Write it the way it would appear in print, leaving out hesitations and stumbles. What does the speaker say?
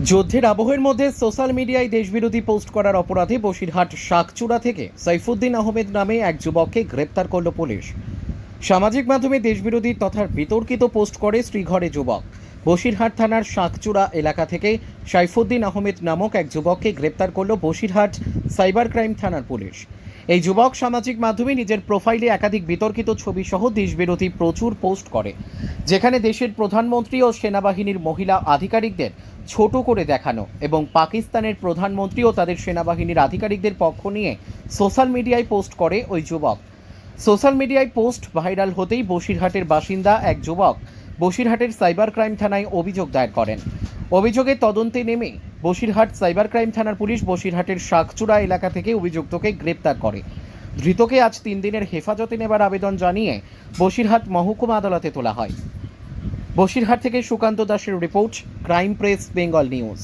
যুদ্ধের আবহের মধ্যে সোশ্যাল মিডিয়ায় দেশবিরোধী পোস্ট করার অপরাধে বসিরহাট শাকচূড়া থেকে সাইফুদ্দিন আহমেদ নামে এক যুবককে গ্রেপ্তার করল পুলিশ। সামাজিক মাধ্যমে দেশবিরোধী তথা বিতর্কিত পোস্ট করে শ্রীঘরে যুবক। বসিরহাট থানার শাকচূড়া এলাকা থেকে সাইফুদ্দিন আহমেদ নামক এক যুবককে গ্রেপ্তার করল বসিরহাট সাইবার ক্রাইম থানার পুলিশ। এই যুবক সামাজিক মাধ্যমে নিজের প্রোফাইলে একাধিক বিতর্কিত ছবি সহ দেশবিরোধী প্রচুর পোস্ট করে, যেখানে দেশের প্রধানমন্ত্রী ও সেনাবাহিনীর মহিলা আধিকারিকদের ছোট করে দেখানো এবং পাকিস্তানের প্রধানমন্ত্রী ও তাদের সেনাবাহিনীর আধিকারিকদের পক্ষ নিয়ে সোশ্যাল মিডিয়ায় পোস্ট করে ওই যুবক। সোশ্যাল মিডিয়ায় পোস্ট ভাইরাল হতেই বসিরহাটের বাসিন্দা এক যুবক বসিরহাটের সাইবার ক্রাইম থানায় অভিযোগ দায়ের করেন। অভিযোগের তদন্তে নেমে বসিরহাট সাইবার ক্রাইম থানার পুলিশ বসিরহাটের শাকচূড়া এলাকা থেকে অভিযুক্তকে গ্রেপ্তার করে। ধৃতকে আজ 3 দিনের হেফাজতে নেবার আবেদন জানিয়ে বসিরহাট মহকুমা আদালতে তোলা হয়। বসিরহাট থেকে সুকান্ত দাসের report, crime press Bengal news.